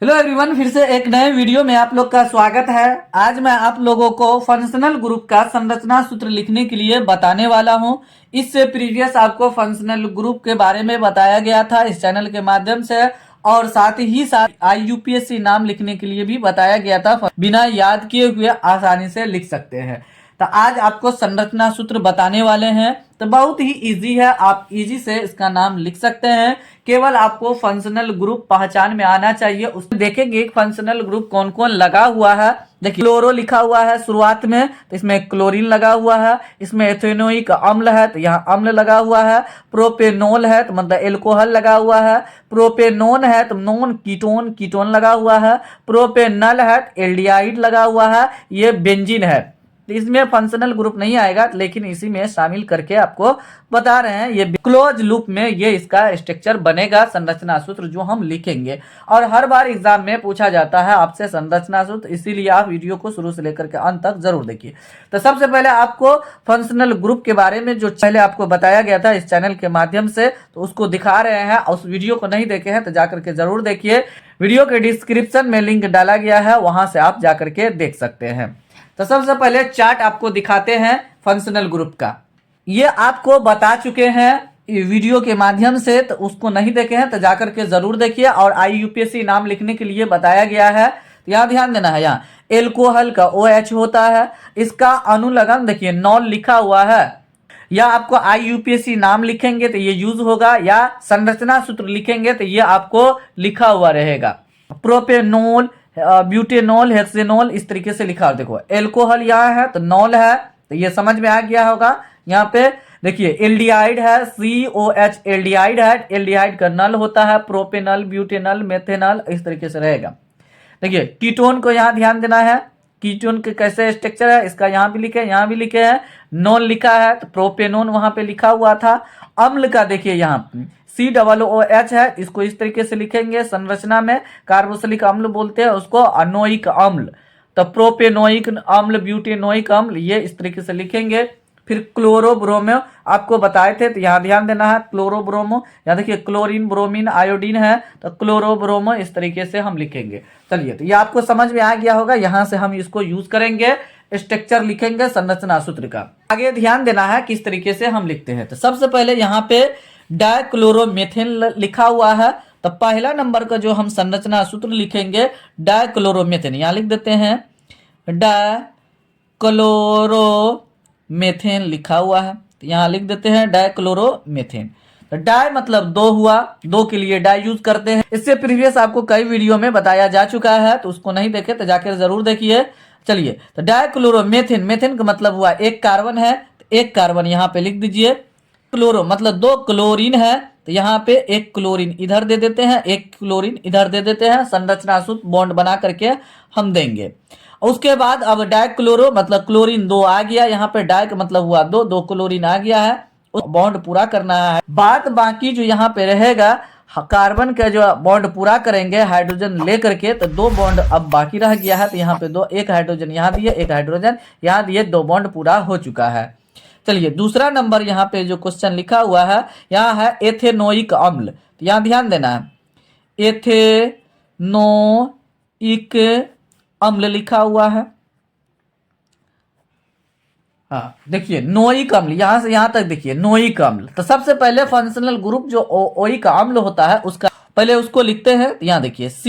Hello everyone, फिर से एक नए वीडियो में आप लोग का स्वागत है। आज मैं आप लोगों को फंक्शनल ग्रुप का संरचना सूत्र लिखने के लिए बताने वाला हूं। इससे प्रीवियस आपको फंक्शनल ग्रुप के बारे में बताया गया था इस चैनल के माध्यम से, और साथ ही साथ IUPAC नाम लिखने के लिए भी बताया गया था। बिना याद किए हुए आसानी से लिख सकते हैं। तो आज आपको संरचना सूत्र बताने वाले हैं। तो बहुत ही इजी है, आप इजी से इसका नाम लिख सकते हैं। केवल आपको फंक्शनल ग्रुप पहचान में आना चाहिए। उसमें देखेंगे फंक्शनल ग्रुप कौन कौन लगा हुआ है। देखिए क्लोरो लिखा हुआ है शुरुआत में, तो इसमें क्लोरीन लगा हुआ है। इसमें एथेनोइक अम्ल है तो यहाँ अम्ल लगा हुआ है। प्रोपेनोल है तो मतलब एल्कोहल लगा हुआ है। प्रोपेनोन है तो नॉन कीटोन कीटोन लगा हुआ है। प्रोपेनल है तो एल्डिहाइड लगा हुआ है। ये बेंजीन है। इसमें फंक्शनल ग्रुप नहीं आएगा, लेकिन इसी में शामिल करके आपको बता रहे हैं। ये क्लोज लूप में ये इसका स्ट्रक्चर बनेगा, संरचना सूत्र जो हम लिखेंगे। और हर बार एग्जाम में पूछा जाता है आपसे संरचना सूत्र, इसीलिए आप वीडियो को शुरू से लेकर के अंत तक जरूर देखिए। तो सबसे पहले आपको फंक्शनल ग्रुप के बारे में जो पहले आपको बताया गया था इस चैनल के माध्यम से, तो उसको दिखा रहे हैं। उस वीडियो को नहीं देखे हैं तो जाकर के जरूर देखिए। वीडियो के डिस्क्रिप्शन में लिंक डाला गया है, वहां से आप जाकर के देख सकते हैं। तो सबसे पहले चार्ट आपको दिखाते हैं फंक्शनल ग्रुप का। ये आपको बता चुके हैं वीडियो के माध्यम से, तो उसको नहीं देखे हैं तो जाकर के जरूर देखिए। और IUPAC नाम लिखने के लिए बताया गया है, तो यहाँ ध्यान देना है। यहाँ एल्कोहल का OH होता है, इसका अनुलग्न देखिए नॉन लिखा हुआ है। या आपको IUPAC नाम लिखेंगे तो ये यूज होगा, या संरचना सूत्र लिखेंगे तो ये आपको लिखा हुआ रहेगा। प्रोपेनोल, ब्यूटेनॉल, हेक्सेनॉल, इस तरीके से लिखा हो। देखो एल्कोहल यहाँ है तो नॉल है, तो ये समझ में आ गया होगा। यहाँ पे देखिए एल्डिहाइड है, COH एल्डिहाइड है। एल्डिहाइड का नल होता है प्रोपेनल, ब्यूटेनल, मेथेनल, इस तरीके से रहेगा। देखिए कीटोन को यहाँ ध्यान देना है। कीटोन के कैसे स्ट्रक्चर है इसका यहाँ भी लिखे, यहाँ भी लिखे हैं। नॉन लिखा है तो प्रोपेनोन वहां पे लिखा हुआ था। अम्ल का देखिए यहाँ COOH है, इसको इस तरीके से लिखेंगे। संरचना में कार्बोक्सिलिक अम्ल बोलते हैं उसको, अनोइक अम्ल। तो प्रोपेनोइक अम्ल, ब्यूटेनोइक अम्ल, ये इस तरीके से लिखेंगे। फिर क्लोरोब्रोमो आपको बताए थे, तो यहाँ ध्यान देना है। क्लोरोब्रोमो यहाँ देखिए क्लोरीन, ब्रोमीन, आयोडीन है, तो क्लोरोब्रोमो इस तरीके से हम लिखेंगे। चलिए, तो ये आपको समझ में आ गया होगा। यहाँ से हम इसको यूज करेंगे, स्ट्रक्चर लिखेंगे संरचना सूत्र का। आगे ध्यान देना है किस तरीके से हम लिखते हैं। तो सबसे पहले यहाँ पे डाइक्लोरोमेथेन लिखा हुआ है, तो पहला नंबर का जो हम संरचना सूत्र लिखेंगे डाइक्लोरोमेथेन, यहाँ लिख देते हैं डाइक्लोरोमेथेन लिखा हुआ है, तो यहाँ लिख देते हैं डाइक्लोरोमेथेन। तो डाई मतलब दो हुआ, दो के लिए डाई यूज करते हैं। इससे प्रीवियस आपको कई वीडियो में बताया जा चुका है, तो उसको नहीं देखे तो जाकर जरूर देखिए। चलिए, तो डाइक्लोरोमेथेन, मेथेन का मतलब हुआ एक कार्बन है, तो एक कार्बन यहाँ पे लिख दीजिए। क्लोरो मतलब दो क्लोरीन है, तो यहाँ पे एक क्लोरीन इधर दे देते हैं, एक क्लोरीन इधर दे देते हैं। संरचना सूत्र बॉन्ड बना करके हम देंगे। उसके बाद अब डाइक्लोरो मतलब क्लोरीन दो आ गया, यहाँ पे डाइक मतलब हुआ दो, दो क्लोरीन आ गया है, बॉन्ड पूरा करना है। बात बाकी जो यहाँ पे रहेगा, कार्बन का जो बॉन्ड पूरा करेंगे हाइड्रोजन लेकर के, तो दो बॉन्ड अब बाकी रह गया है। तो यहाँ पे दो, एक हाइड्रोजन यहाँ दिए, एक हाइड्रोजन यहाँ दिए, दो बॉन्ड पूरा हो चुका है। चलिए, दूसरा नंबर यहाँ पे जो क्वेश्चन लिखा हुआ है, यहाँ है एथेनोइक अम्ल। तो यहाँ ध्यान देना है, एथेनोइक अम्ल लिखा हुआ है। हाँ देखिए नोइक अम्ल, यहाँ से यहाँ तक देखिए नोइक अम्ल। तो सबसे पहले फंक्शनल ग्रुप जो ओइक अम्ल होता है उसका पहले उसको लिखते हैं। यहाँ देखिए C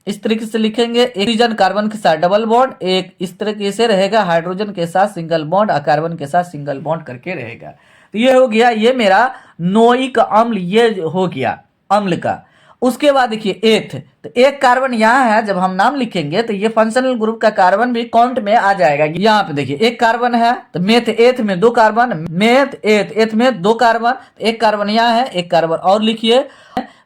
इस तरीके से लिखेंगे, ऑक्सीजन कार्बन के साथ डबल बॉन्ड, एक इस तरीके से रहेगा, हाइड्रोजन के साथ सिंगल बॉन्ड और कार्बन के साथ सिंगल बॉन्ड करके रहेगा। तो ये हो गया, ये मेरा नोइक अम्ल, ये हो गया अम्ल का। उसके बाद देखिए एथ, तो एक कार्बन यहाँ है, जब हम नाम लिखेंगे तो ये फंक्शनल ग्रुप का कार्बन भी काउंट में आ जाएगा। यहाँ पे देखिए एक कार्बन है, तो मेथ एथ में दो कार्बन, मेथ एथ एथ में दो कार्बन, एक कार्बन यहाँ है, एक कार्बन और लिखिए।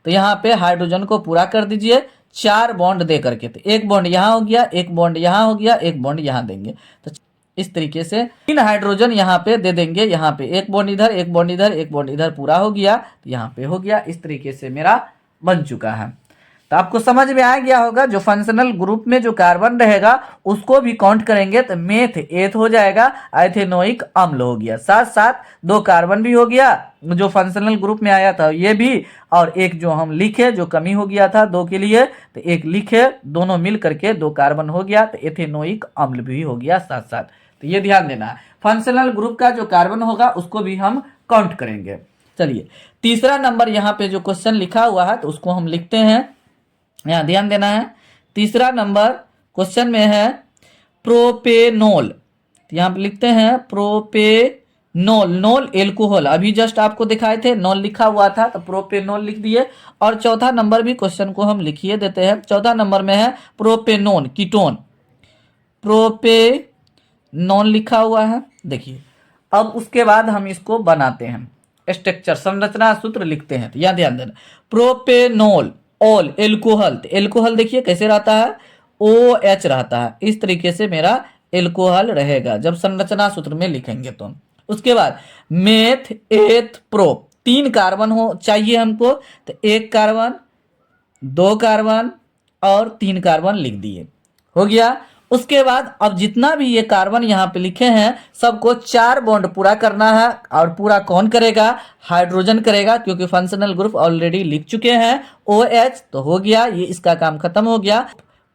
तो यहाँ पे हाइड्रोजन को पूरा कर दीजिए चार बॉन्ड दे करके। तो एक बॉन्ड यहाँ हो गया, एक बॉन्ड यहाँ हो गया, एक बॉन्ड यहाँ देंगे। तो इस तरीके से तीन हाइड्रोजन यहाँ पे दे देंगे। यहाँ पे एक बॉन्ड इधर, एक बॉन्ड इधर, एक बॉन्ड इधर पूरा हो गया। तो यहाँ पे हो गया, इस तरीके से मेरा बन चुका है। तो आपको समझ में आ गया होगा, जो फंक्शनल ग्रुप में जो कार्बन रहेगा उसको भी काउंट करेंगे तो मेथ एथ हो जाएगा, एथेनोइक अम्ल हो गया, साथ साथ 2 कार्बन भी हो गया जो फंक्शनल ग्रुप में आया था ये भी, और एक जो हम लिखे जो कमी हो गया था 2 के लिए तो एक लिखे, दोनों मिल करके 2 कार्बन हो गया तो एथेनोइक अम्ल भी हो गया साथ साथ। तो ये ध्यान देना है, फंक्शनल ग्रुप का जो कार्बन होगा उसको भी हम काउंट करेंगे। चलिए तीसरा नंबर यहाँ पे जो क्वेश्चन लिखा हुआ है तो उसको हम लिखते हैं, यहाँ ध्यान देना है। तीसरा नंबर क्वेश्चन में है प्रोपेनोल, तो यहाँ पे लिखते हैं प्रोपेनोल, नोल एल्कोहल, अभी जस्ट आपको दिखाए थे नोल लिखा हुआ था तो प्रोपेनोल लिख दिए। और चौथा नंबर भी क्वेश्चन को हम लिखिए देते हैं, चौथा नंबर में है प्रोपेनोन कीटोन, प्रोपेनोन लिखा हुआ है। देखिए अब उसके बाद हम इसको बनाते हैं, स्ट्रक्चर संरचना सूत्र लिखते हैं। तो यहाँ ध्यान देना, प्रोपेनोल ऑल एल्कोहल, तो एल्कोहल देखिए कैसे रहता है, OH रहता है, इस तरीके से मेरा एल्कोहल रहेगा जब संरचना सूत्र में लिखेंगे तो। उसके बाद मेथ एथ प्रोप, 3 कार्बन हो चाहिए हमको, तो 1 कार्बन 2 कार्बन और 3 कार्बन लिख दिए, हो गया। उसके बाद अब जितना भी ये कार्बन यहाँ पे लिखे हैं सबको 4 बॉन्ड पूरा करना है, और पूरा कौन करेगा, हाइड्रोजन करेगा, क्योंकि फंक्शनल ग्रुप ऑलरेडी लिख चुके हैं OH, तो हो गया ये, इसका काम खत्म हो गया।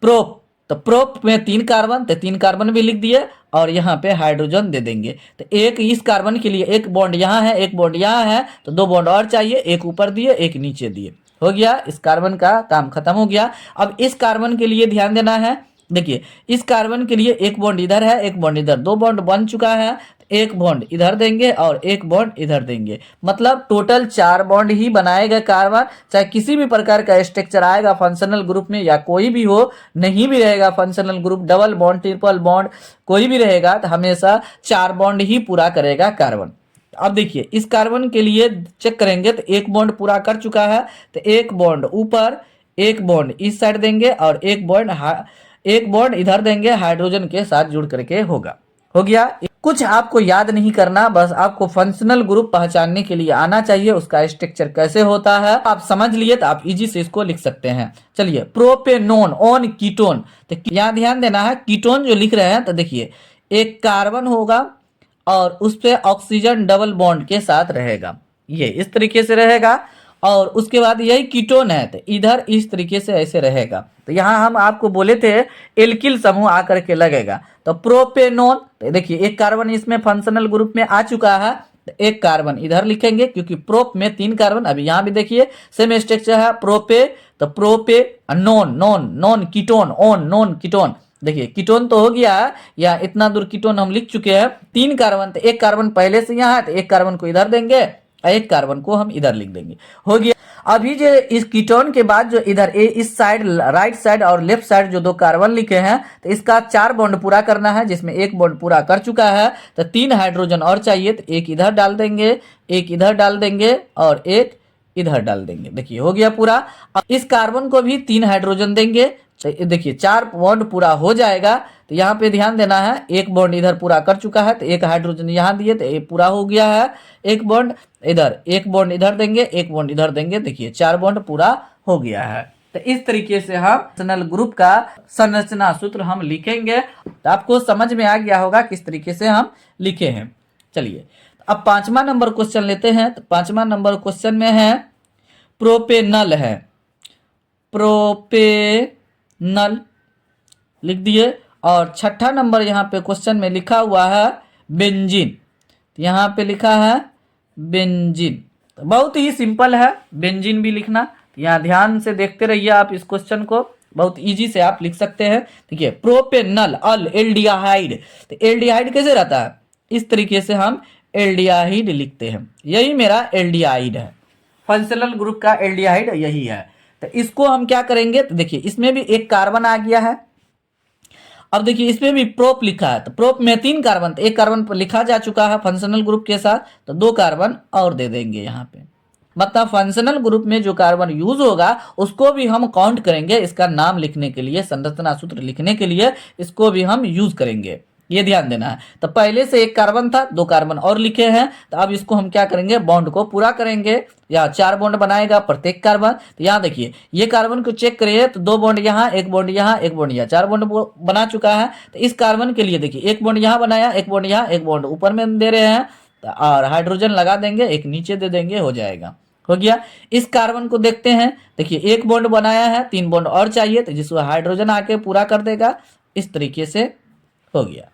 प्रोप, तो प्रोप में 3 कार्बन, तो 3 कार्बन भी लिख दिए और यहाँ पे हाइड्रोजन दे देंगे। तो एक इस कार्बन के लिए 1 बॉन्ड यहाँ है, 1 बॉन्ड यहाँ है, तो 2 बॉन्ड और चाहिए, 1 ऊपर दिए 1 नीचे दिए, हो गया, इस कार्बन का काम खत्म हो गया। अब इस कार्बन के लिए ध्यान देना है, देखिए इस कार्बन के लिए 1 बॉन्ड इधर है 1 बॉन्ड इधर, 2 बॉन्ड बन चुका है, 1 बॉन्ड इधर देंगे और 1 बॉन्ड इधर देंगे, मतलब टोटल 4 बॉन्ड ही बनाएगा कार्बन। चाहे किसी भी प्रकार का स्ट्रक्चर आएगा फंक्शनल ग्रुप में या कोई भी हो, नहीं भी रहेगा functional group, double bond triple bond कोई भी रहेगा तो हमेशा 4 बॉन्ड ही पूरा करेगा कार्बन। अब देखिए इस कार्बन के लिए चेक करेंगे तो 1 बॉन्ड पूरा कर चुका है, तो 1 बॉन्ड ऊपर, 1 बॉन्ड इस साइड देंगे और 1 बॉन्ड इधर देंगे, हाइड्रोजन के साथ जुड़ करके होगा, हो गया। कुछ आपको याद नहीं करना, बस आपको फंक्शनल ग्रुप पहचानने के लिए आना चाहिए, उसका स्ट्रक्चर कैसे होता है आप समझ लिए तो आप इजी से इसको लिख सकते हैं। चलिए प्रोपेनोन ऑन कीटोन, तो यहाँ ध्यान देना है, कीटोन जो लिख रहे हैं तो देखिए 1 कार्बन होगा और उस पर ऑक्सीजन डबल बॉन्ड के साथ रहेगा, ये इस तरीके से रहेगा, और उसके बाद यही कीटोन है तो इधर इस तरीके से ऐसे रहेगा। तो यहाँ हम आपको बोले थे एल्किल समूह आकर के लगेगा, तो प्रोपेनोन, तो देखिए 1 कार्बन इसमें फंक्शनल ग्रुप में आ चुका है, तो 1 कार्बन इधर लिखेंगे क्योंकि प्रोप में 3 कार्बन, अभी यहाँ भी देखिए सेम स्ट्रक्चर है, प्रोपे तो प्रोपे non non non ketone on non ketone, देखिए कीटोन तो हो गया है, या इतना दूर कीटोन हम लिख चुके हैं। 3 कार्बन, तो 1 कार्बन पहले से यहाँ है तो 1 कार्बन को इधर देंगे, 1 कार्बन को हम इधर लिख देंगे, हो गया। अभी जो इस कीटोन के बाद जो इधर इस साइड राइट साइड और लेफ्ट साइड जो 2 कार्बन लिखे हैं तो इसका 4 बॉन्ड पूरा करना है, जिसमें 1 बॉन्ड पूरा कर चुका है, तो 3 हाइड्रोजन और चाहिए, तो 1 इधर डाल देंगे, 1 इधर डाल देंगे और 1 इधर डाल देंगे, देखिए हो गया पूरा। अब इस कार्बन को भी 3 हाइड्रोजन देंगे, देखिए 4 बॉन्ड पूरा हो जाएगा। तो यहाँ पे ध्यान देना है, 1 बॉन्ड इधर पूरा कर चुका है तो 1 हाइड्रोजन यहाँ दिए तो ये पूरा हो गया है, 1 बॉन्ड इधर, 1 बॉन्ड इधर देंगे, 1 बॉन्ड इधर देंगे, देखिए 4 बॉन्ड पूरा हो गया है। तो इस तरीके से हम फंक्शनल ग्रुप का संरचना सूत्र हम लिखेंगे, तो आपको समझ में आ गया होगा किस तरीके से हम लिखे हैं। चलिए अब 5वां नंबर क्वेश्चन लेते हैं, तो 5वां नंबर क्वेश्चन में है प्रोपेनल है, प्रोपेनल लिख दिए, और 6ठा नंबर यहाँ पे क्वेश्चन में लिखा हुआ है बेंजीन, यहाँ पे लिखा है बेंजीन, तो बहुत ही सिंपल है बेंजीन भी लिखना, यहाँ ध्यान से देखते रहिए आप इस क्वेश्चन को, बहुत इजी से आप लिख सकते हैं। देखिए प्रोपेनल अल एल्डिहाइड, तो एल्डिहाइड कैसे रहता है, इस तरीके से हम एल्डिहाइड लिखते हैं, यही मेरा एल्डिहाइड है, फंक्शनल ग्रुप का एल्डिहाइड यही है। तो इसको हम क्या करेंगे, तो देखिए इसमें भी 1 कार्बन आ गया है, अब देखिए इसमें भी प्रोप लिखा है, तो प्रोप में 3 कार्बन, तो 1 कार्बन पर लिखा जा चुका है फंक्शनल ग्रुप के साथ, तो 2 कार्बन और दे देंगे यहाँ पे, मतलब फंक्शनल ग्रुप में जो कार्बन यूज होगा उसको भी हम काउंट करेंगे, इसका नाम लिखने के लिए, संरचना सूत्र लिखने के लिए इसको भी हम यूज करेंगे। ये ध्यान देना है। तो पहले से एक कार्बन था, 2 कार्बन और लिखे हैं, तो अब इसको हम क्या करेंगे, बॉन्ड को पूरा करेंगे। यहाँ 4 बॉन्ड बनाएगा प्रत्येक कार्बन। तो यहाँ देखिए ये कार्बन को चेक करिए तो 2 बॉन्ड यहाँ, 1 बॉन्ड यहाँ, 1 बॉन्ड यहाँ, 4 बॉन्ड बना चुका है। तो इस कार्बन के लिए देखिए 1 बॉन्ड यहाँ बनाया, 1 बॉन्ड यहाँ, 1 बॉन्ड ऊपर में दे रहे हैं, और हाइड्रोजन लगा देंगे, एक नीचे दे देंगे, हो जाएगा, हो गया। इस कार्बन को देखते हैं, देखिए 1 बॉन्ड बनाया है, 3 बॉन्ड और चाहिए, तो जिसको हाइड्रोजन आके पूरा कर देगा। इस तरीके से हो गया,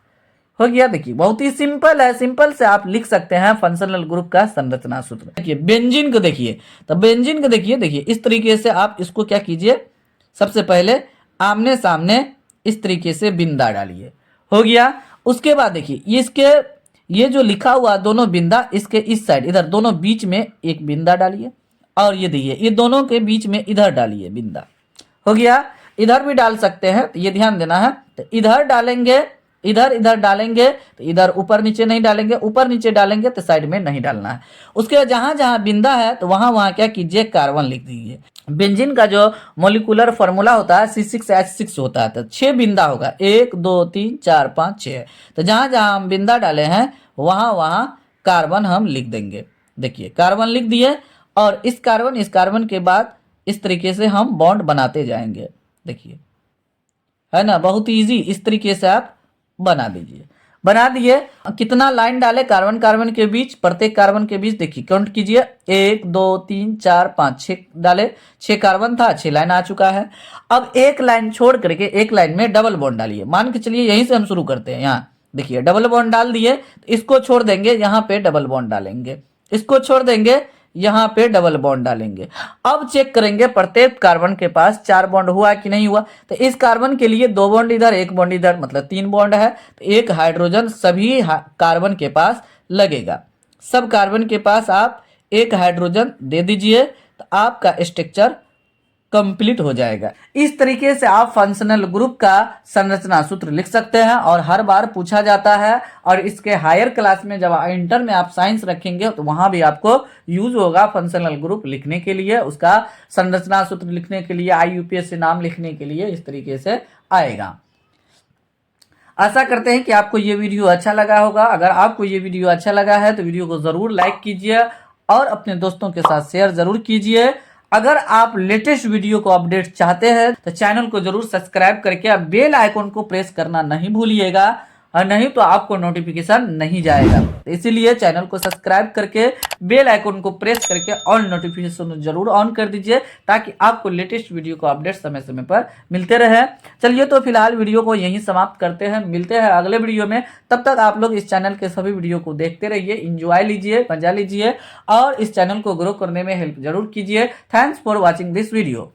हो गया। देखिए बहुत ही सिंपल है, सिंपल से आप लिख सकते हैं फंक्शनल ग्रुप का संरचना सूत्र। देखिए बेंजीन को देखिए, तो बेंजीन को देखिए इस तरीके से आप इसको क्या कीजिए, सबसे पहले आमने सामने इस तरीके से बिंदा डालिए, हो गया। उसके बाद देखिए इसके ये जो लिखा हुआ दोनों बिंदा, इसके इस साइड इधर दोनों बीच में एक बिंदा डालिए, और ये देखिए ये दोनों के बीच में इधर डालिए बिंदा, हो गया। इधर भी डाल सकते हैं, तो ये ध्यान देना है। तो इधर डालेंगे, इधर डालेंगे, तो इधर ऊपर नीचे नहीं डालेंगे, ऊपर नीचे डालेंगे तो साइड में नहीं डालना है। उसके बाद जहां जहां बिंदा है तो वहां वहां क्या कीजिए, कार्बन लिख दीजिए। बेंजीन का जो मोलिकुलर फॉर्मूला होता है C6H6 होता है, तो 6 बिंदा होगा, 1 2 3 4 5 6। तो जहां जहां हम बिंदा डाले हैं वहां वहां कार्बन हम लिख देंगे। देखिए कार्बन लिख दिए, और इस कार्बन के बाद इस तरीके से हम बॉन्ड बनाते जाएंगे। देखिए है ना, बहुत इजी, इस तरीके से आप बना दीजिए। बना दिए, कितना लाइन डाले कार्बन कार्बन के बीच, प्रत्येक कार्बन के बीच देखिए काउंट कीजिए, 1 2 3 4 5 6 डाले, 6 कार्बन था, 6 लाइन आ चुका है। अब एक लाइन छोड़ करके एक लाइन में डबल बॉन्ड डालिए। मान के चलिए यहीं से हम शुरू करते हैं। यहाँ देखिए डबल बॉन्ड डाल दिए, इसको छोड़ देंगे, यहाँ पे डबल बॉन्ड डालेंगे, इसको छोड़ देंगे, यहाँ पे डबल बॉन्ड डालेंगे। अब चेक करेंगे प्रत्येक कार्बन के पास 4 बॉन्ड हुआ कि नहीं हुआ। तो इस कार्बन के लिए 2 बॉन्ड इधर, 1 बॉन्ड इधर, मतलब 3 बॉन्ड है। तो एक हाइड्रोजन सभी कार्बन के पास लगेगा। सब कार्बन के पास आप एक हाइड्रोजन दे दीजिए, तो आपका स्ट्रक्चर कंप्लीट हो जाएगा। इस तरीके से आप फंक्शनल ग्रुप का संरचना सूत्र लिख सकते हैं, और हर बार पूछा जाता है। और इसके हायर क्लास में जब इंटर में आप साइंस रखेंगे तो वहां भी आपको यूज होगा फंक्शनल ग्रुप लिखने के लिए, उसका संरचना सूत्र लिखने के लिए, IUPAC नाम लिखने के लिए, इस तरीके से आएगा। आशा करते हैं कि आपको ये वीडियो अच्छा लगा होगा। अगर आपको ये वीडियो अच्छा लगा है तो वीडियो को जरूर लाइक कीजिए और अपने दोस्तों के साथ शेयर जरूर कीजिए। अगर आप लेटेस्ट वीडियो को अपडेट चाहते हैं तो चैनल को जरूर सब्सक्राइब करके बेल आइकन को प्रेस करना नहीं भूलिएगा, और नहीं तो आपको नोटिफिकेशन नहीं जाएगा। तो इसीलिए चैनल को सब्सक्राइब करके बेल आइकन को प्रेस करके ऑल नोटिफिकेशन जरूर ऑन कर दीजिए, ताकि आपको लेटेस्ट वीडियो को अपडेट समय समय पर मिलते रहे। चलिए तो फिलहाल वीडियो को यहीं समाप्त करते हैं, मिलते हैं अगले वीडियो में। तब तक आप लोग इस चैनल के सभी वीडियो को देखते रहिए, इंजॉय लीजिए, मजा लीजिए, और इस चैनल को ग्रो करने में हेल्प जरूर कीजिए। Thanks for watching this video.